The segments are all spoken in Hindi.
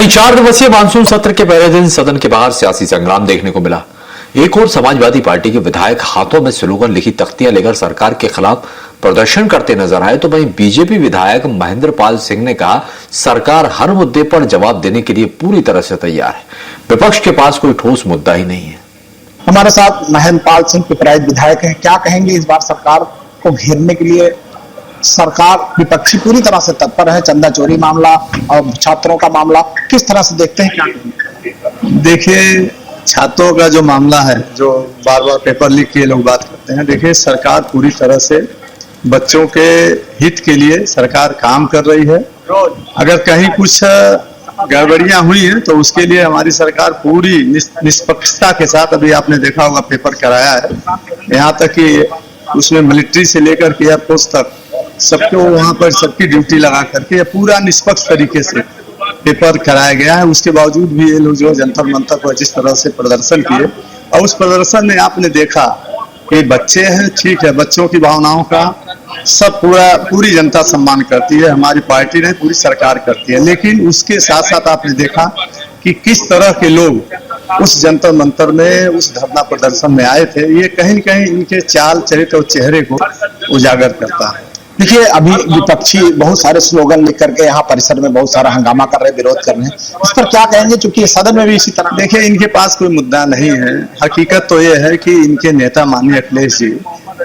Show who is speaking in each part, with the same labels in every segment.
Speaker 1: 4 दिवसीय मानसून सत्र के पहले दिन सदन के बाहर सियासी संग्राम देखने को मिला। एक और समाजवादी पार्टी के विधायक हाथों में स्लोगन लिखी तख्तियां लेकर सरकार के खिलाफ प्रदर्शन करते नजर आए, तो वहीं बीजेपी विधायक महेंद्र पाल सिंह ने कहा, सरकार हर मुद्दे पर जवाब देने के लिए पूरी तरह से तैयार है, विपक्ष के पास कोई ठोस मुद्दा ही नहीं है।
Speaker 2: हमारे साथ महेंद्र पाल सिंह पिपराइच विधायक हैं। क्या कहेंगे इस बार सरकार को घेरने के लिए? सरकार विपक्षी पूरी तरह से तत्पर है। चंदा चोरी मामला और छात्रों का मामला किस तरह से देखते हैं? क्या
Speaker 3: देखिए, छात्रों का जो मामला है, जो बार बार पेपर लीक के लोग बात करते हैं, देखिए सरकार पूरी तरह से बच्चों के हित के लिए सरकार काम कर रही है। अगर कहीं कुछ गड़बड़ियां हुई हैं तो उसके लिए हमारी सरकार पूरी निष्पक्षता के साथ, अभी आपने देखा होगा पेपर कराया है, यहाँ तक कि उसमें मिलिट्री से लेकर के एयरफोर्स तक सबको वहां पर सबकी ड्यूटी लगा करके पूरा निष्पक्ष तरीके से पेपर कराया गया है। उसके बावजूद भी ये लोग जो जंतर मंतर पर जिस तरह से प्रदर्शन किए, और उस प्रदर्शन में आपने देखा कि बच्चे हैं, ठीक है, बच्चों की भावनाओं का सब पूरी जनता सम्मान करती है, हमारी पार्टी नहीं पूरी सरकार करती है, लेकिन उसके साथ साथ आपने देखा कि किस तरह के लोग उस जंतर मंतर में, उस धरना प्रदर्शन में आए थे। ये कहीं न कहीं इनके चाल चरित्र और चेहरे को उजागर करता है।
Speaker 2: देखिए, अभी विपक्षी बहुत सारे स्लोगन लिख करके यहाँ परिसर में बहुत सारा हंगामा कर रहे हैं, विरोध कर रहे हैं, इस पर क्या कहेंगे? चूंकि सदन में भी इसी तरह।
Speaker 3: देखिए, इनके पास कोई मुद्दा नहीं है। हकीकत तो ये है कि इनके नेता माननीय अखिलेश जी,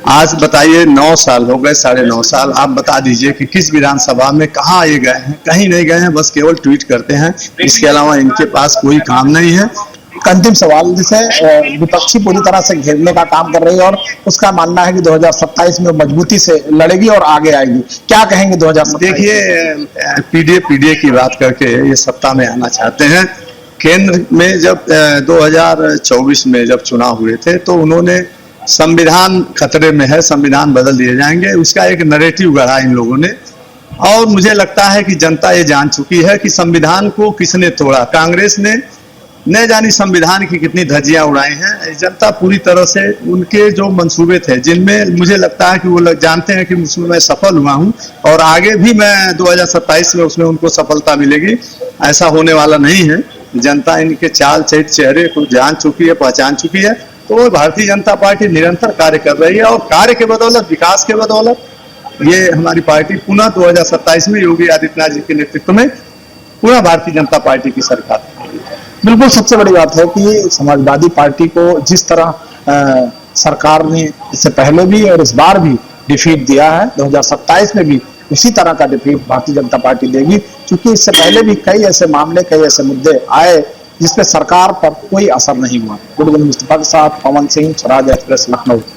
Speaker 3: आज बताइए 9 साल हो गए, 9.5 साल, आप बता दीजिए कि किस विधानसभा में कहाँ ये गए हैं? कहीं नहीं गए हैं, बस केवल ट्वीट करते हैं। इसके अलावा इनके पास कोई काम नहीं है।
Speaker 2: अंतिम सवाल, जिसे विपक्षी पूरी तरह से घेरने का काम कर रही है और उसका मानना है कि 2027 में मजबूती से लड़ेगी और आगे आएगी, क्या कहेंगे 2027?
Speaker 3: देखिए, पीडीए की बात करके ये सत्ता में आना चाहते हैं। केंद्र में जब 2024 में जब चुनाव हुए थे तो उन्होंने संविधान खतरे में है, संविधान बदल दिए जाएंगे, उसका एक नैरेटिव गढ़ा इन लोगों ने। और मुझे लगता है कि जनता ये जान चुकी है कि संविधान को किसने तोड़ा। कांग्रेस ने न जानी संविधान की कितनी धज्जियां उड़ाई हैं। जनता पूरी तरह से उनके जो मंसूबे थे, जिनमें मुझे लगता है कि वो लोग जानते हैं कि उसमें मैं सफल हुआ हूं और आगे भी मैं 2027 में उसमें उनको सफलता मिलेगी, ऐसा होने वाला नहीं है। जनता इनके चाल चरित्र चेहरे को जान चुकी है, पहचान चुकी है। तो भारतीय जनता पार्टी निरंतर कार्य कर रही है और कार्य के बदौलत, विकास के बदौलत ये हमारी पार्टी पुनः 2027 में योगी आदित्यनाथ जी के नेतृत्व में पुनः भारतीय जनता पार्टी की सरकार।
Speaker 2: बिल्कुल, सबसे बड़ी बात है कि समाजवादी पार्टी को जिस तरह सरकार ने इससे पहले भी और इस बार भी डिफीट दिया है, 2027 में भी उसी तरह का डिफीट भारतीय जनता पार्टी देगी, क्योंकि इससे पहले भी कई ऐसे मामले, कई ऐसे मुद्दे आए जिसमें सरकार पर कोई असर नहीं हुआ। गुड मुस्तफा के साथ पवन सिंह, स्वराज एक्सप्रेस, लखनऊ।